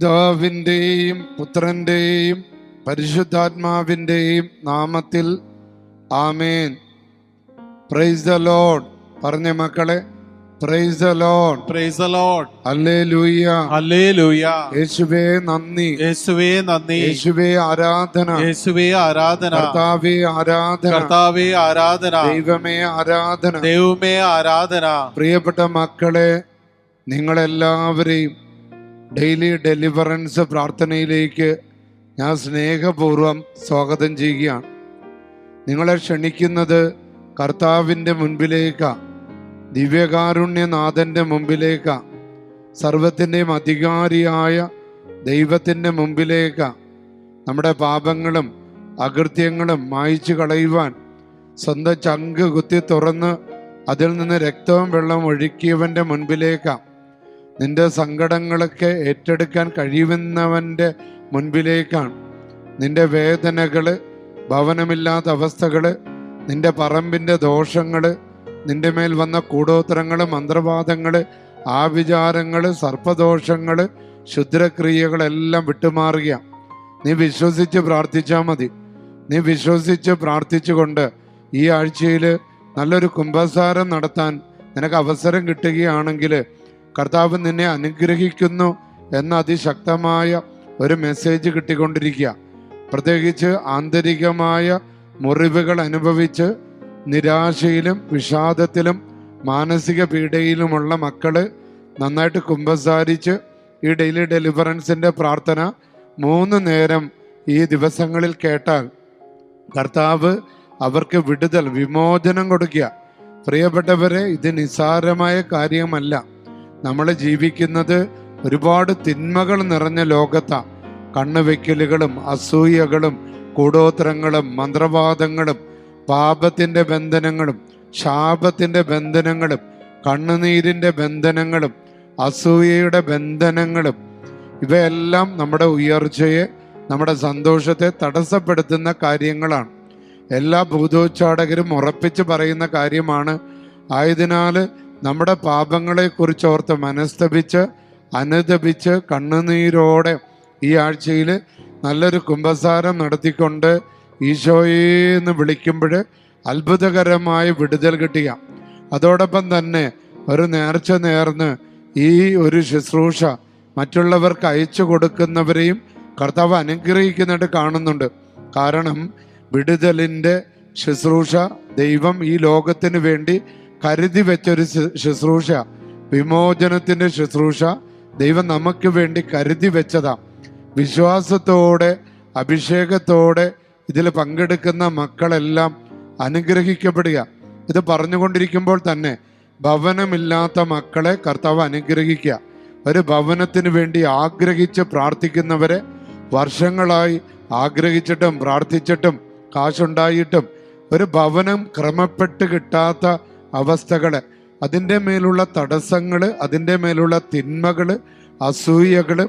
പിതാവിൻ്റെയും പുത്രൻ്റെയും പരിശുദ്ധാത്മാവിൻ്റെയും നാമത്തിൽ ആമേൻ. Praise the Lord. പറഞ്ഞ മക്കളെ, praise the Lord, praise the Lord, hallelujah, hallelujah. യേശുവേ നന്ദി, യേശുവേ നന്ദി, യേശുവേ ആരാധന, യേശുവേ ആരാധന, കർത്താവേ ആരാധന, കർത്താവേ ആരാധന, ദൈവമേ ആരാധന, ദൈവമേ ആരാധന. പ്രിയപ്പെട്ട മക്കളെ, നിങ്ങളെല്ലാവരെയും ഡെയിലി ഡെലിവറൻസ് പ്രാർത്ഥനയിലേക്ക് ഞാൻ സ്നേഹപൂർവ്വം സ്വാഗതം ചെയ്യുകയാണ്. നിങ്ങളെ ക്ഷണിക്കുന്നത് കർത്താവിൻ്റെ മുൻപിലേക്കാണ്, ദിവ്യകാരുണ്യനാഥൻ്റെ മുമ്പിലേക്കാണ്, സർവത്തിൻ്റെയും അധികാരിയായ ദൈവത്തിൻ്റെ മുമ്പിലേക്കാണ്. നമ്മുടെ പാപങ്ങളും അകൃത്യങ്ങളും മായ്ച്ചു കളയുവാൻ സ്വന്തം ചങ്ക് കുത്തി തുറന്ന് അതിൽ നിന്ന് രക്തവും വെള്ളം ഒഴുക്കിയവൻ്റെ മുൻപിലേക്കാണ്. നിന്റെ സങ്കടങ്ങളൊക്കെ ഏറ്റെടുക്കാൻ കഴിയുന്നവൻ്റെ മുൻപിലേക്കാണ്. നിന്റെ വേദനകൾ, ഭവനമില്ലാത്ത അവസ്ഥകൾ, നിന്റെ പറമ്പിൻ്റെ ദോഷങ്ങൾ, നിന്റെ മേൽ വന്ന കൂടോത്രങ്ങൾ, മന്ത്രവാദങ്ങൾ, ആവിചാരങ്ങൾ, സർപ്പദോഷങ്ങൾ, ക്ഷുദ്രക്രിയകളെല്ലാം വിട്ടുമാറുക. നീ വിശ്വസിച്ച് പ്രാർത്ഥിച്ചാൽ മതി. നീ വിശ്വസിച്ച് പ്രാർത്ഥിച്ചുകൊണ്ട് ഈ ആഴ്ചയിൽ നല്ലൊരു കുംഭസാരം നടത്താൻ നിനക്ക് അവസരം കിട്ടുകയാണെങ്കിൽ കർത്താവ് നിന്നെ അനുഗ്രഹിക്കുന്നു എന്ന അതിശക്തമായ ഒരു മെസ്സേജ് കിട്ടിക്കൊണ്ടിരിക്കുക. പ്രത്യേകിച്ച് ആന്തരികമായ മുറിവുകൾ അനുഭവിച്ച് നിരാശയിലും വിഷാദത്തിലും മാനസിക പീഡയിലുമുള്ള മക്കള് നന്നായിട്ട് കുമ്പസാരിച്ച് ഈ ഡെയിലി ഡെലിവറൻസിൻ്റെ പ്രാർത്ഥന 3 നേരം ഈ ദിവസങ്ങളിൽ കേട്ടാൽ കർത്താവ് അവർക്ക് വിടുതൽ, വിമോചനം കൊടുക്കുക. പ്രിയപ്പെട്ടവരെ, ഇത് നിസ്സാരമായ കാര്യമല്ല. നമ്മൾ ജീവിക്കുന്നത് ഒരുപാട് തിന്മകൾ നിറഞ്ഞ ലോകത്താണ്. കണ്ണുവെക്കലുകളും അസൂയകളും കൂടോത്രങ്ങളും മന്ത്രവാദങ്ങളും പാപത്തിൻ്റെ ബന്ധനങ്ങളും ശാപത്തിൻ്റെ ബന്ധനങ്ങളും കണ്ണുനീരിൻ്റെ ബന്ധനങ്ങളും അസൂയയുടെ ബന്ധനങ്ങളും ഇവയെല്ലാം നമ്മുടെ ഉയർച്ചയെ, നമ്മുടെ സന്തോഷത്തെ തടസ്സപ്പെടുത്തുന്ന കാര്യങ്ങളാണ്. എല്ലാ ഭൂതോച്ചാടകരും ഉറപ്പിച്ച് പറയുന്ന കാര്യമാണ്. ആയതിനാൽ നമ്മുടെ പാപങ്ങളെക്കുറിച്ച് ഓർത്ത് മനസ്തപിച്ച് അനുതപിച്ച് കണ്ണുനീരോടെ ഈ ആഴ്ചയിൽ നല്ലൊരു കുംഭസാരം നടത്തിക്കൊണ്ട് ഈശോയെന്ന് വിളിക്കുമ്പോൾ അത്ഭുതകരമായ വിടുതൽ കിട്ടുക. അതോടൊപ്പം തന്നെ ഒരു നേർച്ച നേർന്ന് ഈ ഒരു ശുശ്രൂഷ മറ്റുള്ളവർക്ക് അയച്ചു കൊടുക്കുന്നവരെയും കർത്താവ് അനുഗ്രഹിക്കുന്നിട്ട് കാണുന്നുണ്ട്. കാരണം വിടുതലിൻ്റെ ശുശ്രൂഷ ദൈവം ഈ ലോകത്തിന് വേണ്ടി കരുതി വെച്ചൊരു ശുശ്രൂഷ, വിമോചനത്തിൻ്റെ ശുശ്രൂഷ ദൈവം നമുക്ക് വേണ്ടി കരുതി വെച്ചതാ. വിശ്വാസത്തോടെ അഭിഷേകത്തോടെ ഇതിൽ പങ്കെടുക്കുന്ന മക്കളെല്ലാം അനുഗ്രഹിക്കപ്പെടുക. ഇത് പറഞ്ഞുകൊണ്ടിരിക്കുമ്പോൾ തന്നെ ഭവനമില്ലാത്ത മക്കളെ കർത്താവ് അനുഗ്രഹിക്കുക. ഒരു ഭവനത്തിന് വേണ്ടി ആഗ്രഹിച്ച് പ്രാർത്ഥിക്കുന്നവരെ, വർഷങ്ങളായി ആഗ്രഹിച്ചിട്ടും പ്രാർത്ഥിച്ചിട്ടും കാശുണ്ടായിട്ടും ഒരു ഭവനം ക്രമപ്പെട്ട് കിട്ടാത്ത അവസ്ഥകൾ, അതിൻ്റെ മേലുള്ള തടസ്സങ്ങൾ, അതിൻ്റെ മേലുള്ള തിന്മകൾ, അസൂയകൾ,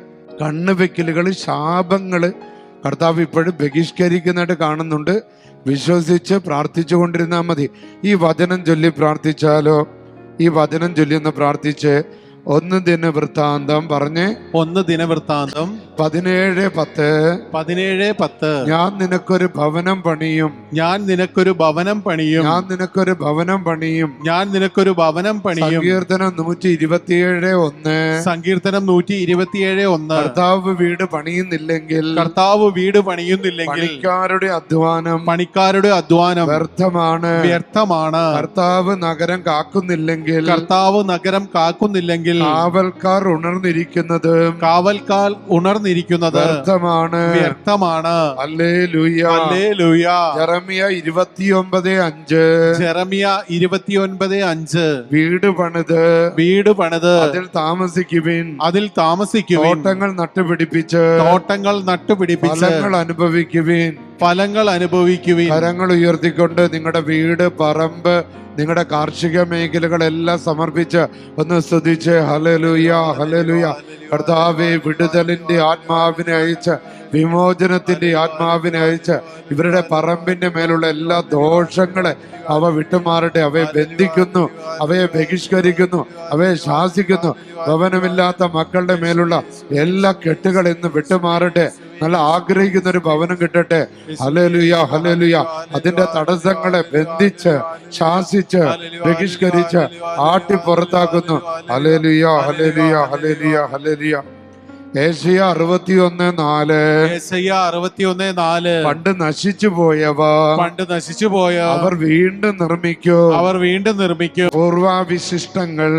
കണ്ണുവെക്കലുകൾ, ശാപങ്ങൾ കർത്താവ് ഇപ്പോഴും ബഹിഷ്കരിക്കുന്നതായിട്ട് കാണുന്നുണ്ട്. വിശ്വസിച്ച് പ്രാർത്ഥിച്ചു കൊണ്ടിരുന്നാൽ മതി. ഈ വചനം ചൊല്ലി പ്രാർത്ഥിച്ചാലോ? ഈ വചനം ചൊല്ലി ഒന്ന് പ്രാർത്ഥിച്ച് 1 ദിനവൃത്താന്തം പറഞ്ഞേ. 1 ദിനവൃത്താന്തം 17:10. ഞാൻ നിനക്കൊരു ഭവനം പണിയും, ഞാൻ നിനക്കൊരു ഭവനം പണിയും, ഞാൻ നിനക്കൊരു ഭവനം പണിയും, ഞാൻ നിനക്കൊരു ഭവനം പണിയും. സങ്കീർത്തനം 127:1. സങ്കീർത്തനം 127:1. കർത്താവ് വീട് പണിയുന്നില്ലെങ്കിൽ, കർത്താവ് വീട് പണിയുന്നില്ലെങ്കിൽ പണിക്കാരുടെ അധ്വാനം വ്യർത്ഥമാണ്, വ്യർത്ഥമാണ്. കർത്താവ് നഗരം കാക്കുന്നില്ലെങ്കിൽ, കർത്താവ് നഗരം കാക്കുന്നില്ലെങ്കിൽ കാവൽക്കാർ ഉണർന്നിരിക്കുന്നത് വ്യർത്ഥമാണ്, വ്യർത്ഥമാണ്. ഹല്ലേലൂയ, ഹല്ലേലൂയ. ജെറമിയ 29:5. ജെറമിയ 29:5. വീട് പണിത് അതിൽ താമസിക്കുവിൻ, തോട്ടങ്ങൾ നട്ടുപിടിപ്പിച്ച് ഫലങ്ങൾ അനുഭവിക്കുവിൻ, ഫലങ്ങൾ അനുഭവിക്കുവിൻ. കരങ്ങൾ ഉയർത്തിക്കൊണ്ട് നിങ്ങളുടെ വീട്, പറമ്പ്, നിങ്ങളുടെ കാർഷിക മേഖലകളെല്ലാം സമർപ്പിച്ച് ഒന്ന് സ്തുതിച്ച് ഹല്ലേലൂയ, ഹല്ലേലൂയ. കർത്താവേ, വിടുതലിന്റെ ആത്മാവിനെ അയച്ച്, വിമോചനത്തിന്റെ ആത്മാവിനെ അയച്ച്, ഇവരുടെ പറമ്പിന്റെ മേലുള്ള എല്ലാ ദോഷങ്ങളെ അവ വിട്ടുമാറട്ടെ. അവയെ ബന്ധിക്കുന്നു, അവയെ ബഹിഷ്കരിക്കുന്നു, അവയെ ശാസിക്കുന്നു. ഭവനമില്ലാത്ത മക്കളുടെ മേലുള്ള എല്ലാ കെട്ടുകൾ ഇന്ന് വിട്ടുമാറട്ടെ. നല്ല ആഗ്രഹിക്കുന്ന ഒരു ഭവനം കിട്ടട്ടെ. ഹല്ലേലൂയ, ഹല്ലേലൂയ. അതിന്റെ തടസ്സങ്ങളെ ബന്ധിച്ച്, ശാസിച്ച്, ബഹിഷ്കരിച്ച്, ആട്ടി പുറത്താക്കുന്നു. ഹല്ലേലൂയ, ഹല്ലേലൂയ, ഹല്ലേലൂയ, ഹല്ലേലൂയ. ഏശയ്യ 61:4. ഏശയ്യ 61:4. പണ്ട് നശിച്ചു പോയവ അവർ വീണ്ടും നിർമ്മിക്കും. പൂർവാവിശിഷ്ടങ്ങൾ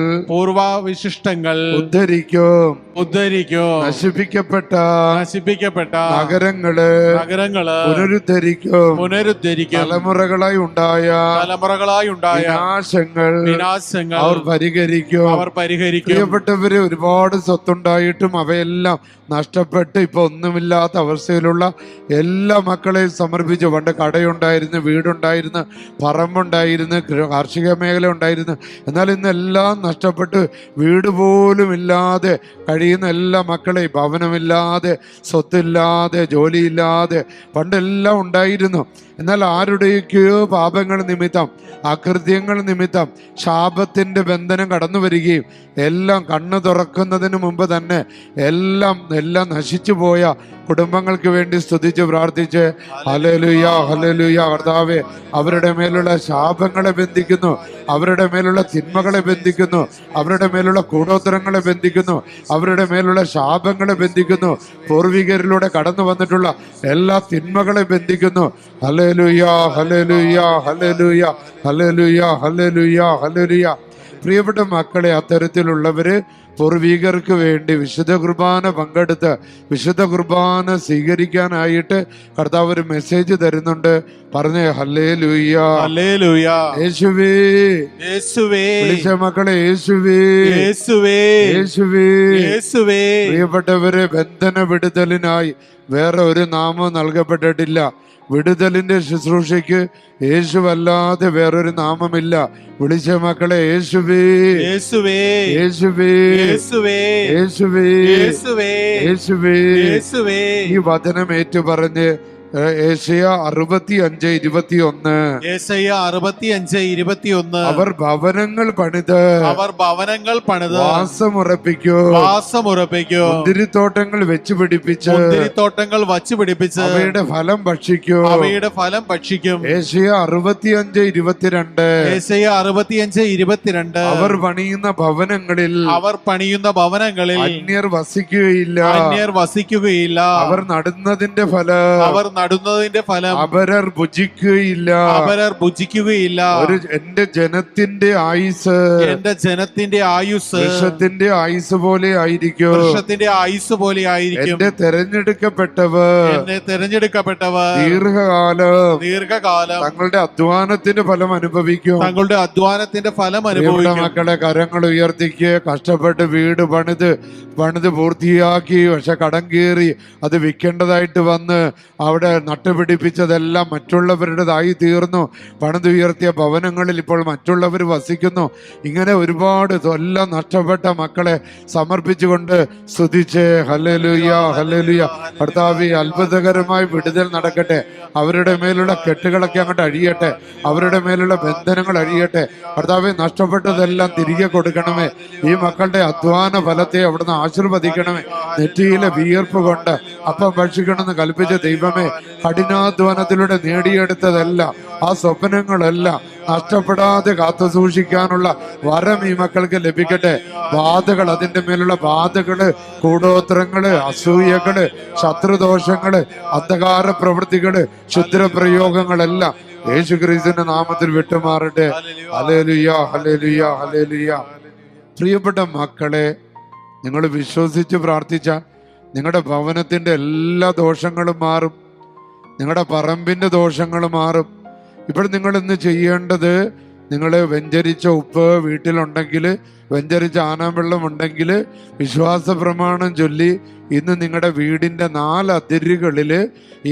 ഉദ്ധരിക്കും. നശിപ്പിക്കപ്പെട്ട നഗരങ്ങള് പുനരുദ്ധരിക്കും. തലമുറകളായി ഉണ്ടായ വിനാശങ്ങൾ അവർ പരിഹരിക്കും. പ്രിയപ്പെട്ടവര്, ഒരുപാട് സ്വത്തുണ്ടായിട്ടും അവയെല്ലാം നഷ്ടപ്പെട്ട് ഇപ്പൊ ഒന്നുമില്ലാത്ത അവസ്ഥയിലുള്ള എല്ലാ മക്കളെയും സമർപ്പിച്ചു. പണ്ട് കടയുണ്ടായിരുന്നു, വീടുണ്ടായിരുന്നു, പറമ്പുണ്ടായിരുന്നു, കാർഷിക മേഖല ഉണ്ടായിരുന്നു. എന്നാൽ ഇന്ന് എല്ലാം നഷ്ടപ്പെട്ട് വീട് പോലും ഇല്ലാതെ കഴിയുന്ന എല്ലാ മക്കളെയും, ഭവനമില്ലാതെ, സ്വത്തില്ലാതെ, ജോലിയില്ലാതെ, പണ്ടെല്ലാം ഉണ്ടായിരുന്നു. എന്നാൽ ആരുടെയൊക്കെയോ പാപങ്ങൾ നിമിത്തം, അകൃത്യങ്ങൾ നിമിത്തം ശാപത്തിന്റെ ബന്ധനം കടന്നു വരികയും എല്ലാം കണ്ണു തുറക്കുന്നതിന് മുമ്പ് തന്നെ എല്ലാം നശിച്ചു പോയ കുടുംബങ്ങൾക്ക് വേണ്ടി സ്തുതിച്ച് പ്രാർത്ഥിച്ച് ഹല്ലേലൂയ, ഹല്ലേലൂയ. കർത്താവേ, അവരുടെ മേലുള്ള ശാപങ്ങളെ ബന്ധിക്കുന്നു, അവരുടെ മേലുള്ള തിന്മകളെ ബന്ധിക്കുന്നു, അവരുടെ മേലുള്ള കൂടോത്തരങ്ങളെ ബന്ധിക്കുന്നു, അവരുടെ മേലുള്ള ശാപങ്ങളെ ബന്ധിക്കുന്നു, പൂർവികരിലൂടെ കടന്നു വന്നിട്ടുള്ള എല്ലാ തിന്മകളെ ബന്ധിക്കുന്നു. ഹല്ലേലൂയ, ഹല്ലേലൂയ, ഹല്ലേലൂയ, ഹല്ലേലൂയ, ഹല്ലേലൂയ, ഹല്ലേലൂയ. പ്രിയപ്പെട്ട മക്കളെ, അത്തരത്തിലുള്ളവര് പൂർവികർക്ക് വേണ്ടി വിശുദ്ധ കുർബാന പങ്കെടുത്ത് വിശുദ്ധ കുർബാന സ്വീകരിക്കാനായിട്ട് കർത്താവ് ഒരു മെസ്സേജ് തരുന്നുണ്ട്. പറഞ്ഞേ ഹല്ലേലൂയ, ഹല്ലേലൂയ. യേശുവേ, യേശുവേ. വിളിച്ച മക്കളെ, യേശുവേ, യേശുവേ, യേശുവേ, യേശുവേ. പ്രിയപ്പെട്ടവരെ, ബന്ധന വിടുതലിനായി വേറെ ഒരു നാമം നൽകപ്പെട്ടിട്ടില്ല. വിടുതലിന്റെ ശുശ്രൂഷയ്ക്ക് യേശുവല്ലാതെ വേറൊരു നാമമില്ല. വിളിച്ച മക്കളെ, യേശുവേ, യേശുവേ, യേശുവേ, യേശുവേ, യേശുവേ, യേശുവേ, യേശുവേ. യേശുവേ. ഈ വചനം ഏറ്റു പറഞ്ഞ് ഏശയ്യ 65:21. ഏശയ്യ 65:21. അവർ ഭവനങ്ങൾ പണിത് വാസമുറപ്പിക്കും. മുന്തിരിത്തോട്ടങ്ങൾ വെച്ച് പിടിപ്പിച്ച് അവയുടെ ഫലം ഭക്ഷിക്കും. ഏശയ്യ 65:22. ഏശയ്യ 65:22. അവർ പണിയുന്ന ഭവനങ്ങളിൽ അന്യർ വസിക്കുകയില്ല. അവർ നടുന്നതിന്റെ ഫലം അപരർ ഭുജിക്കുകയില്ല. എന്റെ ജനത്തിന്റെ ആയുസ് വൃക്ഷത്തിന്റെ ആയുസ് പോലെ ആയിരിക്കും. എന്റെ തെരഞ്ഞെടുക്കപ്പെട്ടവർ ദീർഘകാലം തങ്ങളുടെ അധ്വാനത്തിന്റെ ഫലം അനുഭവിക്കും. മക്കളെ, കരങ്ങൾ ഉയർത്തിക്ക്. കഷ്ടപ്പെട്ട് വീട് പണിത് പൂർത്തിയാക്കി, പക്ഷെ കടം കയറി അത് വിൽക്കേണ്ടതായിട്ട് വന്ന് അവിടെ നട്ടുപിടിപ്പിച്ചതെല്ലാം മറ്റുള്ളവരുടേതായി തീർന്നു. പണിതുയർത്തിയ ഭവനങ്ങളിൽ ഇപ്പോൾ മറ്റുള്ളവർ വസിക്കുന്നു. ഇങ്ങനെ ഒരുപാട് എല്ലാം നഷ്ടപ്പെട്ട മക്കളെ സമർപ്പിച്ചുകൊണ്ട് സ്തുതിച്ച് ഹല്ലേലൂയ, ഹല്ലേലൂയ. കർത്താവേ, അത്ഭുതകരമായി വിടുതൽ നടക്കട്ടെ. അവരുടെ മേലുള്ള കെട്ടുകളൊക്കെ അങ്ങോട്ട് അഴിയട്ടെ. അവരുടെ മേലുള്ള ബന്ധനങ്ങൾ അഴിയട്ടെ. കർത്താവേ, നഷ്ടപ്പെട്ടതെല്ലാം തിരികെ കൊടുക്കണമേ. ഈ മക്കളുടെ അധ്വാന ഫലത്തെ അവിടുന്ന് ആശീർവദിക്കണമേ. നെറ്റിയിലെ വിയർപ്പ് കൊണ്ട് അപ്പം ഭക്ഷിക്കണമെന്ന് കൽപ്പിച്ച ദൈവമേ, കഠിനാധ്വാനത്തിലൂടെ നേടിയെടുത്തതെല്ലാം, ആ സ്വപ്നങ്ങളെല്ലാം നഷ്ടപ്പെടാതെ കാത്തു സൂക്ഷിക്കാനുള്ള വരം ഈ മക്കൾക്ക് ലഭിക്കട്ടെ. ബാധകൾ, അതിന്റെ മേലുള്ള ബാധകള്, കൂടോത്രങ്ങള്, അസൂയകള്, ശത്രുദോഷങ്ങള്, അന്ധകാര പ്രവൃത്തികള്, ക്ഷുദ്രപ്രയോഗങ്ങളെല്ലാം യേശുക്രിസ്തുവിന്റെ നാമത്തിൽ വിട്ടുമാറട്ടെ. ഹല്ലേലൂയ, ഹല്ലേലൂയ, ഹല്ലേലൂയ. പ്രിയപ്പെട്ട മക്കളെ, നിങ്ങൾ വിശ്വസിച്ച് പ്രാർത്ഥിച്ച നിങ്ങളുടെ ഭവനത്തിന്റെ എല്ലാ ദോഷങ്ങളും മാറും. നിങ്ങളുടെ പറമ്പിന്റെ ദോഷങ്ങൾ മാറും. ഇപ്പോൾ നിങ്ങൾ ഇന്ന് ചെയ്യേണ്ടത്, നിങ്ങൾ വെഞ്ചരിച്ച ഉപ്പ് വീട്ടിലുണ്ടെങ്കിൽ, വെഞ്ചരിച്ച ആനാവെള്ളം ഉണ്ടെങ്കിൽ വിശ്വാസ പ്രമാണം ചൊല്ലി ഇന്ന് നിങ്ങളുടെ വീടിൻ്റെ 4 അതിരുകളിൽ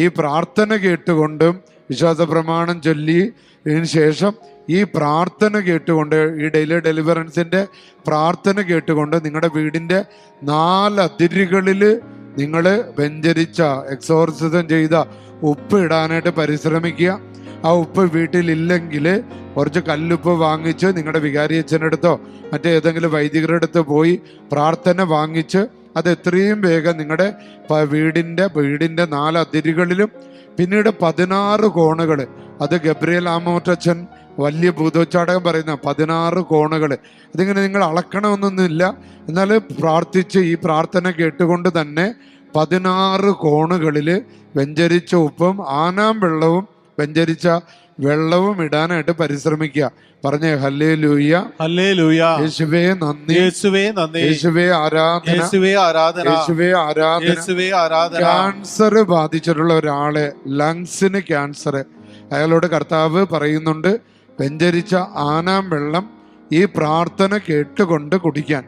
ഈ പ്രാർത്ഥന കേട്ടുകൊണ്ടും വിശ്വാസ പ്രമാണം ചൊല്ലി ഇതിന് ശേഷം ഈ പ്രാർത്ഥന കേട്ടുകൊണ്ട്, ഈ ഡെയിലി ഡെലിവറൻസിൻ്റെ പ്രാർത്ഥന കേട്ടുകൊണ്ട് നിങ്ങളുടെ വീടിൻ്റെ 4 അതിരുകളിൽ നിങ്ങൾ വെഞ്ചരിച്ച എക്സോർസിസം ചെയ്ത ഉപ്പ് ഇടാനായിട്ട് പരിശ്രമിക്കുക. ആ ഉപ്പ് വീട്ടിലില്ലെങ്കിൽ കുറച്ച് കല്ലുപ്പ് വാങ്ങിച്ച് നിങ്ങളുടെ വികാരിയച്ഛനടുത്തോ മറ്റേതെങ്കിലും വൈദികരുടെ അടുത്ത് പോയി പ്രാർത്ഥന വാങ്ങിച്ച് അത് എത്രയും വേഗം നിങ്ങളുടെ വീടിൻ്റെ 4 അതിരുകളിലും പിന്നീട് 16 കോണുകൾ, അത് ഗബ്രിയേൽ ആമോറ്റച്ഛൻ വലിയ ഭൂതോച്ചാടകം പറയുന്ന 16 കോണുകൾ, അതിങ്ങനെ നിങ്ങൾ അളക്കണമെന്നൊന്നുമില്ല. എന്നാൽ പ്രാർത്ഥിച്ച് ഈ പ്രാർത്ഥന കേട്ടുകൊണ്ട് തന്നെ 16 കോണുകളിൽ വെഞ്ചരിച്ച ഉപ്പും ആനാം വെള്ളവും വെഞ്ചരിച്ച വെള്ളവും ഇടാനായിട്ട് പരിശ്രമിക്കുക. പറഞ്ഞേ ഹല്ലേലൂയ, ഹല്ലേലൂയ. യേശുവേ നന്ദി, യേശുവേ നന്ദി, യേശുവേ ആരാധന, യേശുവേ ആരാധന, യേശുവേ ആരാധന. യേശുവേ ആരാധന. ക്യാൻസർ ബാധിച്ചിട്ടുള്ള ഒരാളെ, ലങ്സിന് ക്യാൻസർ, അയാളോട് കർത്താവ് പറയുന്നുണ്ട് വെഞ്ചരിച്ച ആനാം വെള്ളം ഈ പ്രാർത്ഥന കേട്ടുകൊണ്ട് കുടിക്കാൻ.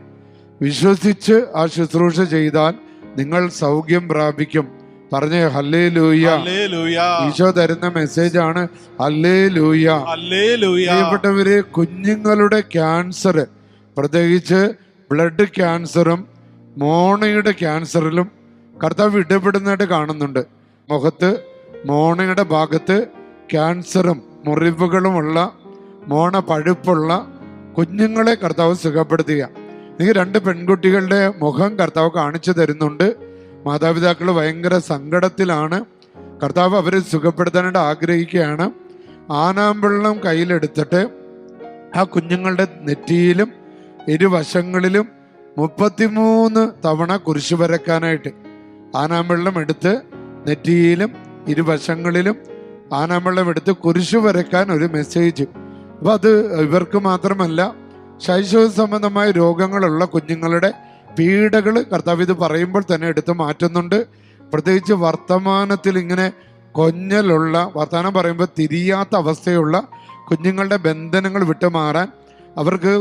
വിശ്വസിച്ച് ആ ശുശ്രൂഷ ചെയ്താൽ നിങ്ങൾ സൗഖ്യം പ്രാപിക്കും. പറഞ്ഞേ ഹല്ലേലൂയ. ഹല്ലേലൂയ. ഈശോ തരുന്ന മെസ്സേജ് ആണ് ഹല്ലേലൂയ. ഹല്ലേലൂയ. പ്രിയപ്പെട്ടവര്, കുഞ്ഞുങ്ങളുടെ ക്യാൻസർ, പ്രത്യേകിച്ച് ബ്ലഡ് ക്യാൻസറും മോണയുടെ ക്യാൻസറിലും കർത്താവ് ഇടപെടുന്നതായിട്ട് കാണുന്നുണ്ട്. മുഖത്ത് മോണയുടെ ഭാഗത്ത് ക്യാൻസറും മുറിവുകളുമുള്ള, മോണ പഴുപ്പുള്ള കുഞ്ഞുങ്ങളെ കർത്താവ് സുഖപ്പെടുത്തുക. എനിക്ക് 2 പെൺകുട്ടികളുടെ മുഖം കർത്താവ് കാണിച്ചു തരുന്നുണ്ട്. മാതാപിതാക്കൾ ഭയങ്കര സങ്കടത്തിലാണ്. കർത്താവ് അവരെ സുഖപ്പെടുത്താനായിട്ട് ആഗ്രഹിക്കുകയാണ്. ആനാമ്പെള്ളം കയ്യിലെടുത്തിട്ട് ആ കുഞ്ഞുങ്ങളുടെ നെറ്റിയിലും ഇരുവശങ്ങളിലും 33 തവണ കുരിശു വരക്കാനായിട്ട് ആനാമ്പെള്ളം എടുത്ത് നെറ്റിയിലും ഇരുവശങ്ങളിലും ആനാമ്പെള്ളം എടുത്ത് കുരിശു വരക്കാൻ ഒരു മെസ്സേജ്. അപ്പം അത് ഇവർക്ക് മാത്രമല്ല, ശൈശവ സംബന്ധമായ രോഗങ്ങളുള്ള കുഞ്ഞുങ്ങളുടെ പീഡകൾ കർത്താവ് ഇത് പറയുമ്പോൾ തന്നെ എടുത്ത് മാറ്റുന്നുണ്ട്. പ്രത്യേകിച്ച് വർത്തമാനത്തിൽ ഇങ്ങനെ കൊഞ്ഞലുള്ള, വർത്തമാനം പറയുമ്പോൾ തിരിയാത്ത അവസ്ഥയുള്ള കുഞ്ഞുങ്ങളുടെ ബന്ധനങ്ങൾ വിട്ടുമാറാൻ അവർക്ക്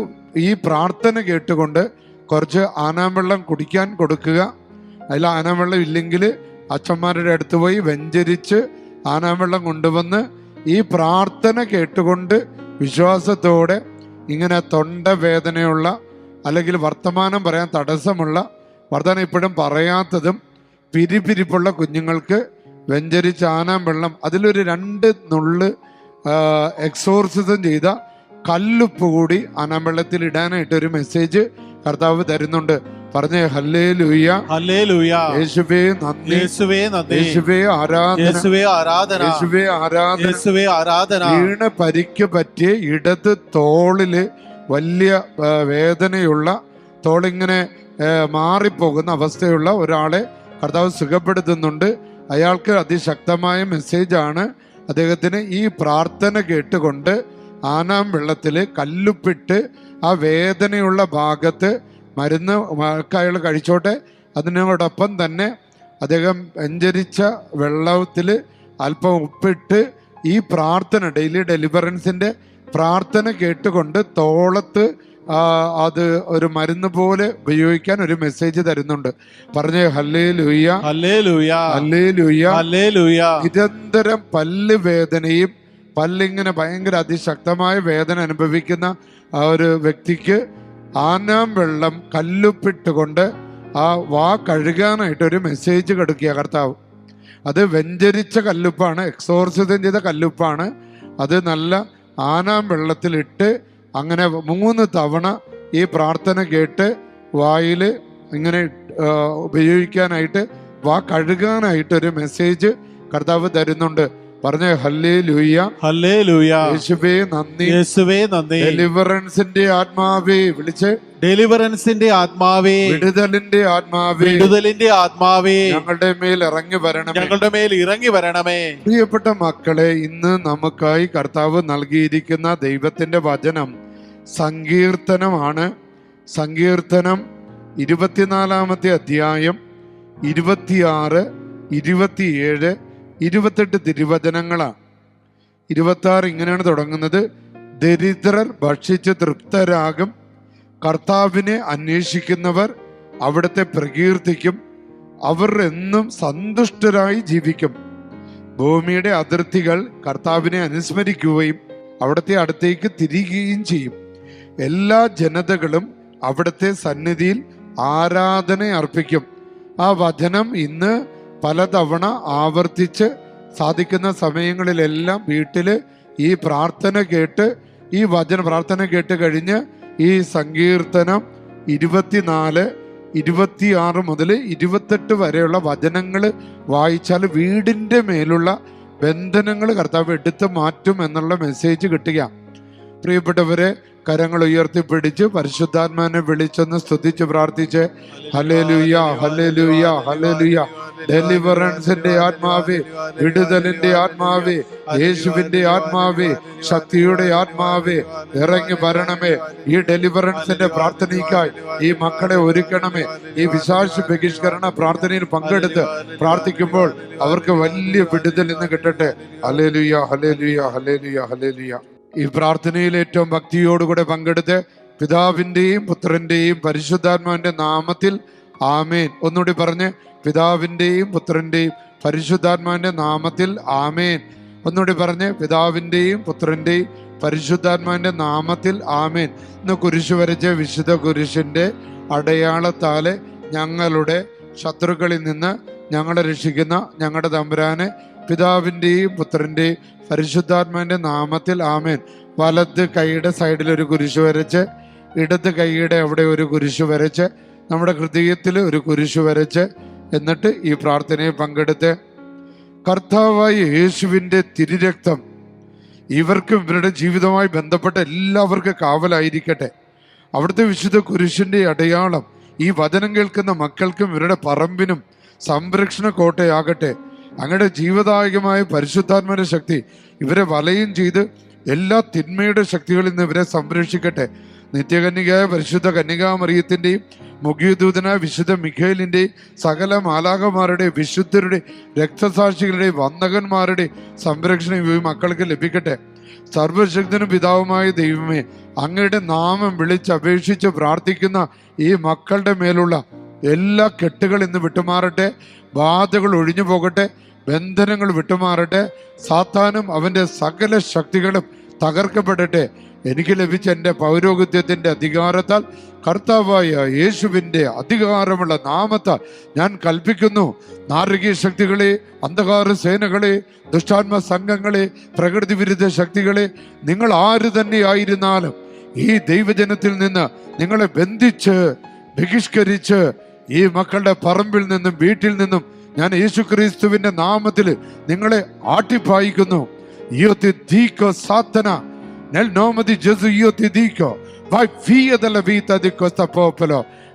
ഈ പ്രാർത്ഥന കേട്ടുകൊണ്ട് കുറച്ച് ആനാവെള്ളം കുടിക്കാൻ കൊടുക്കുക. അതിൽ ആനാവെള്ളം ഇല്ലെങ്കിൽ അച്ഛന്മാരുടെ അടുത്ത് പോയി വെഞ്ചരിച്ച് ആനാവെള്ളം കൊണ്ടുവന്ന് ഈ പ്രാർത്ഥന കേട്ടുകൊണ്ട് വിശ്വാസത്തോടെ ഇങ്ങനെ തൊണ്ടവേദനയുള്ള, അല്ലെങ്കിൽ വർത്തമാനം പറയാൻ തടസ്സമുള്ള, വർത്തമാനം ഇപ്പോഴും പറയാത്തതും പിരിപിരിപ്പുള്ള കുഞ്ഞുങ്ങൾക്ക് വെഞ്ചരിച്ച ആനാം വെള്ളം, അതിലൊരു 2 നുള്ള് എക്സോർസിസം ചെയ്ത കല്ലുപ്പ് കൂടി ആനാം വെള്ളത്തിൽ ഇടാനായിട്ട് ഒരു മെസ്സേജ് കർത്താവ് തരുന്നുണ്ട്. പറഞ്ഞേ ഹല്ലേലൂയ, ഹല്ലേലൂയ. യേശുവേ നന്ദി, യേശുവേ നന്ദി, യേശുവേ ആരാധന, യേശുവേ ആരാധന, യേശുവേ ആരാധന. യേശുവേ ആരാധന. വീണ് പരിക്ക് പറ്റിയ ഇടത് തോളില് വലിയ വേദനയുള്ള, തോളിങ്ങനെ മാറിപ്പോകുന്ന അവസ്ഥയുള്ള ഒരാളെ കർത്താവ് സുഖപ്പെടുത്തുന്നുണ്ട്. അയാൾക്ക് അതിശക്തമായ മെസ്സേജാണ്. അദ്ദേഹത്തിന് ഈ പ്രാർത്ഥന കേട്ടുകൊണ്ട് ആനാം വെള്ളത്തിൽ കല്ലുപ്പിട്ട് ആ വേദനയുള്ള ഭാഗത്ത് മരുന്ന് അയാൾ കഴിച്ചോട്ടെ. അതിനോടൊപ്പം തന്നെ അദ്ദേഹം വെഞ്ചരിച്ച വെള്ളത്തിൽ അല്പം ഉപ്പിട്ട് ഈ പ്രാർത്ഥന, ഡെയിലി ഡെലിവറൻസിൻ്റെ പ്രാർത്ഥന കേട്ടുകൊണ്ട് തോളത്ത് അത് ഒരു മരുന്ന് പോലെ ഉപയോഗിക്കാൻ ഒരു മെസ്സേജ് തരുന്നുണ്ട്. പറഞ്ഞേ ഹല്ലേലൂയ, ഹല്ലേലൂയ, ഹല്ലേലൂയ, ഹല്ലേലൂയ. നിരന്തരം പല്ല് വേദനയും, പല്ലിങ്ങനെ ഭയങ്കര അതിശക്തമായ വേദന അനുഭവിക്കുന്ന ആ ഒരു വ്യക്തിക്ക് ആനാം വെള്ളം കല്ലുപ്പിട്ടുകൊണ്ട് ആ വാ കഴുകാനായിട്ട് ഒരു മെസ്സേജ് കൊടുക്കുക കർത്താവ്. അത് വെഞ്ചരിച്ച കല്ലുപ്പാണ്, എക്സോർസിസം ചെയ്ത കല്ലുപ്പാണ്. അത് നല്ല ആനാം വെള്ളത്തിലിട്ട് അങ്ങനെ 3 തവണ ഈ പ്രാർത്ഥന കേട്ട് വായിൽ ഇങ്ങനെ ഉപയോഗിക്കാനായിട്ട്, വാ കഴുകാനായിട്ട് ഒരു മെസ്സേജ് കർത്താവ് തരുന്നുണ്ട്. പറഞ്ഞേ ഹല്ലേലൂയ, ഹല്ലേലൂയ. യേശുവേ നന്ദി, യേശുവേ നന്ദി. ഡെലിവറൻസിന്റെ ആത്മാവേ, വിളിച്ച് ഡെലിവറൻസിന്റെ ആത്മാവേ, വിടുതലിന്റെ ആത്മാവേ, വിടുതലിന്റെ ആത്മാവേ, ഞങ്ങളുടെ മേൽ ഇറങ്ങി വരണമേ, ഞങ്ങളുടെ മേൽ ഇറങ്ങി വരണമേ. പ്രിയപ്പെട്ട മക്കളെ, ഇന്ന് നമുക്കായി കർത്താവ് നൽകിയിരിക്കുന്ന ദൈവത്തിന്റെ വചനം സങ്കീർത്തനമാണ്. സങ്കീർത്തനം 24-ാമത്തെ അധ്യായം 26, 27, 28 തിരുവചനങ്ങളാണ്. 26 ഇങ്ങനെയാണ് തുടങ്ങുന്നത്: ദരിദ്രർ ഭക്ഷിച്ച് തൃപ്തരാകും. കർത്താവിനെ അന്വേഷിക്കുന്നവർ അവിടുത്തെ പ്രകീർത്തിക്കും. അവർ എന്നും സന്തുഷ്ടരായി ജീവിക്കും. ഭൂമിയുടെ അതിർത്തികൾ കർത്താവിനെ അനുസ്മരിക്കുകയും അവിടുത്തെ അടുത്തേക്ക് തിരികുകയും ചെയ്യും. എല്ലാ ജനതകളും അവിടുത്തെ സന്നിധിയിൽ ആരാധന അർപ്പിക്കും. ആ വചനം ഇന്ന് പലതവണ ആവർത്തിച്ച് സാധിക്കുന്ന സമയങ്ങളിലെല്ലാം വീട്ടില് ഈ പ്രാർത്ഥന കേട്ട്, ഈ പ്രാർത്ഥന കേട്ട് കഴിഞ്ഞ് ഈ സങ്കീർത്തനം 24, 26 മുതൽ 28 വരെയുള്ള വചനങ്ങൾ വായിച്ചാൽ വീടിൻ്റെ മേലുള്ള ബന്ധനങ്ങൾ കർത്താവ് എടുത്തു മാറ്റും എന്നുള്ള മെസ്സേജ് കിട്ടുക. പ്രിയപ്പെട്ടവരെ, കരങ്ങൾ ഉയർത്തിപ്പിടിച്ച് പരിശുദ്ധാത്മാനെ വിളിച്ചൊന്ന് സ്തുതിച്ച് പ്രാർത്ഥിച്ച് ഹല്ലേലൂയ, ഹല്ലേലൂയ, ഹല്ലേലൂയ. ഡെലിവറൻസിന്റെ ആത്മാവേ, വിടുതലിന്റെ ആത്മാവേ, യേശുവിന്റെ ആത്മാവേ, ശക്തിയുടെ ആത്മാവേ, ഇറങ്ങി വരണമേ. ഈ ഡെലിവറൻസിന്റെ പ്രാർത്ഥനയ്ക്കായി ഈ മക്കളെ ഒരുക്കണമേ. ഈ പിശാച് ബഹിഷ്കരണ പ്രാർത്ഥനയിൽ പങ്കെടുത്ത് പ്രാർത്ഥിക്കുമ്പോൾ അവർക്ക് വലിയ വിടുതൽ ഇന്ന് കിട്ടട്ടെ. ഹല്ലേലൂയ, ഹല്ലേലൂയ, ഹല്ലേലൂയ, ഹല്ലേലൂയ. ഈ പ്രാർത്ഥനയിൽ ഏറ്റവും ഭക്തിയോടുകൂടെ പങ്കെടുത്ത് പിതാവിൻ്റെയും പുത്രൻ്റെയും പരിശുദ്ധാത്മാവിൻ്റെ നാമത്തിൽ ആമേൻ. ഒന്നുകൂടി പറഞ്ഞ്, പിതാവിൻ്റെയും പുത്രൻ്റെയും പരിശുദ്ധാത്മാവിൻ്റെ നാമത്തിൽ ആമേൻ. ഒന്നുകൂടി പറഞ്ഞ്, പിതാവിൻ്റെയും പുത്രൻ്റെയും പരിശുദ്ധാത്മാവിൻ്റെ നാമത്തിൽ ആമേൻ. ഇന്ന് കുരിശ് വരച്ച വിശുദ്ധ കുരിശിൻ്റെ അടയാളത്താലെ ഞങ്ങളുടെ ശത്രുക്കളിൽ നിന്ന് ഞങ്ങളെ രക്ഷിക്കുന്ന ഞങ്ങളുടെ തമ്പുരാനെ, പിതാവിൻ്റെയും പുത്രൻ്റെയും പരിശുദ്ധാത്മാവിൻ്റെ നാമത്തിൽ ആമേൻ. വലത് കൈയുടെ സൈഡിൽ ഒരു കുരിശ് വരച്ച്, ഇടത് കൈയുടെ അവിടെ ഒരു കുരിശ് വരച്ച്, നമ്മുടെ ഹൃദയത്തിൽ ഒരു കുരിശ് വരച്ച്, എന്നിട്ട് ഈ പ്രാർത്ഥനയിൽ പങ്കെടുത്ത് കർത്താവായ യേശുവിൻ്റെ തിരുരക്തം ഇവർക്കും ഇവരുടെ ജീവിതവുമായി ബന്ധപ്പെട്ട എല്ലാവർക്കും കാവലായിരിക്കട്ടെ. അവിടുത്തെ വിശുദ്ധ കുരിശിൻ്റെ അടയാളം ഈ വചനം കേൾക്കുന്ന മക്കൾക്കും ഇവരുടെ പറമ്പിനും സംരക്ഷണ കോട്ടയാകട്ടെ. അങ്ങയുടെ ജീവദായകമായ പരിശുദ്ധാത്മാവിന്റെ ശക്തി ഇവരെ വലയം ചെയ്ത് എല്ലാ തിന്മയുടെ ശക്തികളിൽ നിന്ന് ഇവരെ സംരക്ഷിക്കട്ടെ. നിത്യകന്യകയായ പരിശുദ്ധ കന്യകാമറിയത്തിൻ്റെയും മുഖ്യദൂതനായ വിശുദ്ധ മിഖായേലിൻ്റെയും സകല മാലാഖമാരുടെയും വിശുദ്ധരുടെയും രക്തസാക്ഷികളുടെയും വന്ദകന്മാരുടെയും സംരക്ഷണം ഈ മക്കൾക്ക് ലഭിക്കട്ടെ. സർവശക്തനും പിതാവുമായ ദൈവമേ, അങ്ങയുടെ നാമം വിളിച്ചപേക്ഷിച്ച് പ്രാർത്ഥിക്കുന്ന ഈ മക്കളുടെ മേലുള്ള എല്ലാ കെട്ടുകൾ ഇന്ന് വിട്ടുമാറട്ടെ. ബാധകൾ ഒഴിഞ്ഞു പോകട്ടെ. ബന്ധനങ്ങൾ വിട്ടുമാറട്ടെ. സാത്താനും അവൻ്റെ സകല ശക്തികളും തകർക്കപ്പെടട്ടെ. എനിക്ക് ലഭിച്ച എൻ്റെ പൗരോഹിത്യത്തിൻ്റെ അധികാരത്താൽ കർത്താവായ യേശുവിൻ്റെ അധികാരമുള്ള നാമത്താൽ ഞാൻ കൽപ്പിക്കുന്നു, നാരകീയ ശക്തികളെ, അന്ധകാര സേനകളെ, ദുഷ്ടാത്മ സംഘങ്ങളെ, പ്രകൃതി വിരുദ്ധ ശക്തികളെ, നിങ്ങൾ ആര് തന്നെയായിരുന്നാലും ഈ ദൈവജനത്തിൽ നിന്ന് നിങ്ങളെ ബന്ധിച്ച് ബഹിഷ്കരിച്ച് ഈ മക്കളുടെ പറമ്പിൽ നിന്നും വീട്ടിൽ നിന്നും ഞാൻ യേശുക്രിസ്തുവിന്റെ നാമത്തിൽ നിങ്ങളെ ആട്ടിപ്പായിക്കുന്നു.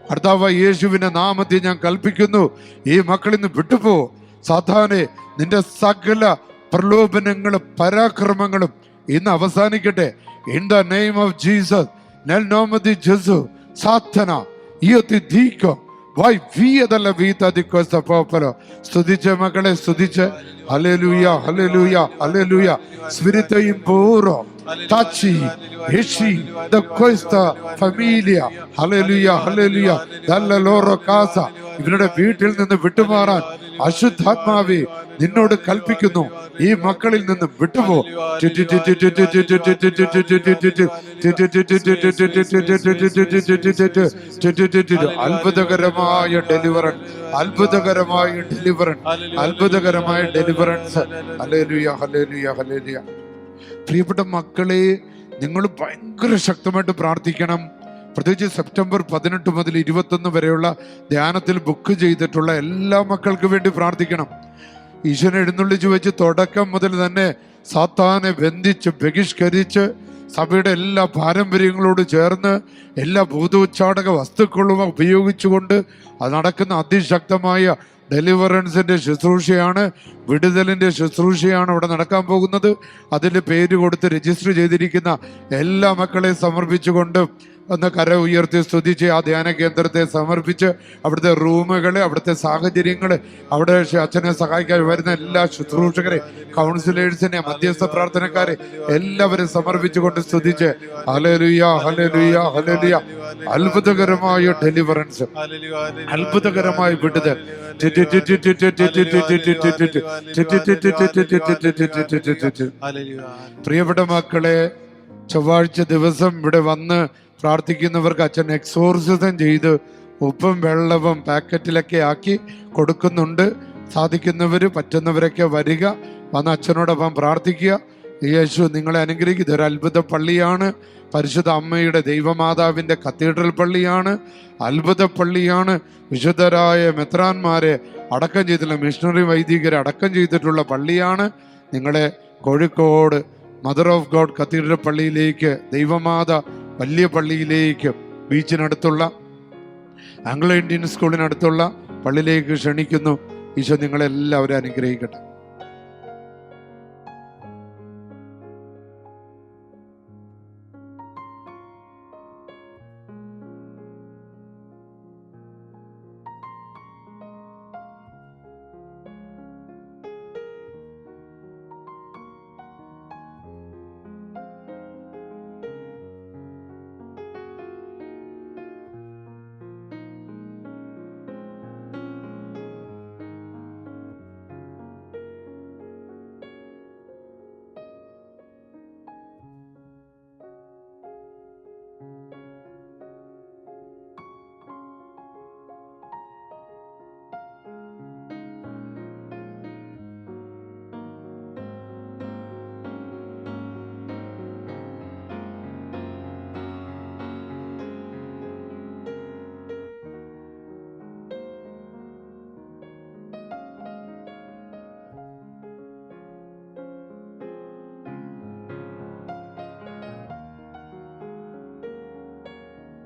കർത്താവ് യേശുവിന്റെ നാമത്തിൽ ഞാൻ കൽപ്പിക്കുന്നു, ഈ മക്കളിൽ നിന്ന് വിട്ടുപോ. സാത്താനെ, നിന്റെ സകല പ്രലോഭനങ്ങളും പരാക്രമങ്ങളും ഇന്ന് അവസാനിക്കട്ടെ. In the name of Jesus, നെൽ നോമതി ജസു സാത്തന ഇയോത്തിദീക്കോ വൈ വിയദല്ല വീതദിക്കോസ്ത പോപ്പലോ. സ്തുതിച്ച് മക്കളെ, സ്തുതിച്ച് ഹല്ലേലൂയ, ഹല്ലേലൂയ, ഹല്ലേലൂയ. സ്പിരിറ്റ് ഇംപൂറോ Tachi, Heshi, the Costa Familia, Hallelujah, Hallelujah, Dalla Loro Casa. ഇവരുടെ വീട്ടിൽ നിന്ന് വിട്ടുമാറാൻ അശുദ്ധാത്മാവേ നിന്നോട് കൽപ്പിക്കുന്നു, ഈ മക്കളിൽ നിന്നും വിട്ടുപോ. അത്ഭുതകരമായ ഡെലിവറൻസ്, അത്ഭുതകരമായ ഡെലിവറൻസ്, അത്ഭുതകരമായ ഡെലിവറൻസ്. ഹല്ലേലൂയ, ഹല്ലേലൂയ, ഹല്ലേലൂയ. പ്രിയപ്പെട്ട മക്കളെ, നിങ്ങൾ ഭയങ്കര ശക്തമായിട്ട് പ്രാർത്ഥിക്കണം. പ്രത്യേകിച്ച് സെപ്റ്റംബർ 18 മുതൽ 21 വരെയുള്ള ധ്യാനത്തിൽ ബുക്ക് ചെയ്തിട്ടുള്ള എല്ലാ മക്കൾക്കും വേണ്ടി പ്രാർത്ഥിക്കണം. ഈശോനെ എഴുന്നള്ളിച്ച് വെച്ച് തുടക്കം മുതൽ തന്നെ സാത്താനെ ബന്ധിച്ച് ബഹിഷ്കരിച്ച് സഭയുടെ എല്ലാ പാരമ്പര്യങ്ങളോട് ചേർന്ന് എല്ലാ ഭൂതോച്ചാടക വസ്തുക്കളും ഉപയോഗിച്ചുകൊണ്ട് അത് നടക്കുന്ന അതിശക്തമായ ഡെലിവറൻസിന്റെ ശുശ്രൂഷയാണ്, വിടുതലിന്റെ ശുശ്രൂഷയാണ് ഇവിടെ നടക്കാൻ പോകുന്നത്. അതിൻ്റെ പേര് കൊടുത്ത് രജിസ്റ്റർ ചെയ്തിരിക്കുന്ന എല്ലാ മക്കളെ സമർപ്പിച്ചുകൊണ്ട് ഒന്ന് കര ഉയർത്തി സ്തുതിച്ച് ആ ധ്യാന കേന്ദ്രത്തെ സമർപ്പിച്ച് അവിടുത്തെ റൂമുകള്, അവിടുത്തെ സാഹചര്യങ്ങള്, അവിടെ അച്ഛനെ സഹായിക്കാൻ വരുന്ന എല്ലാ ശുശ്രൂഷകരെ, കൗൺസിലേഴ്സിനെ, മധ്യസ്ഥ പ്രാർത്ഥനക്കാരെ എല്ലാവരും സമർപ്പിച്ചുകൊണ്ട് സ്തുതിച്ച് ഹല്ലേലൂയ ഹല്ലേലൂയ ഹല്ലേലൂയ. അത്ഭുതകരമായ ഡെലിവറൻസ്, അത്ഭുതകരമായ വിടുതൽ. പ്രിയപ്പെട്ട മക്കളെ, ചൊവ്വാഴ്ച ദിവസം ഇവിടെ വന്ന് പ്രാർത്ഥിക്കുന്നവർക്ക് അച്ഛൻ എക്സോർസിസം ചെയ്ത് ഉപ്പും വെള്ളവും പാക്കറ്റിലൊക്കെ ആക്കി കൊടുക്കുന്നുണ്ട്. സാധിക്കുന്നവര് പറ്റുന്നവരൊക്കെ വരിക, വന്ന് അച്ഛനോടൊപ്പം പ്രാർത്ഥിക്കുക. യേശു നിങ്ങളെ അനുഗ്രഹിക്കും. ഇതൊരു അത്ഭുത പള്ളിയാണ്. പരിശുദ്ധ അമ്മയുടെ ദൈവമാതാവിൻ്റെ കത്തീഡ്രൽ പള്ളിയാണ്, അത്ഭുത പള്ളിയാണ്. വിശുദ്ധരായ മെത്രാന്മാരെ അടക്കം ചെയ്തിട്ടുള്ള മിഷണറി വൈദികരെ അടക്കം ചെയ്തിട്ടുള്ള പള്ളിയാണ്. നിങ്ങളെ Kozhikode mother of God cathedral പള്ളിയിലേക്ക്, ദൈവമാത വലിയ പള്ളിയിലേക്ക്, ബീച്ചിനടുത്തുള്ള ആംഗ്ലോ ഇന്ത്യൻ സ്കൂളിനടുത്തുള്ള പള്ളിയിലേക്ക് ക്ഷണിക്കുന്നു. ഈശോ നിങ്ങളെല്ലാവരും അനുഗ്രഹിക്കട്ടെ.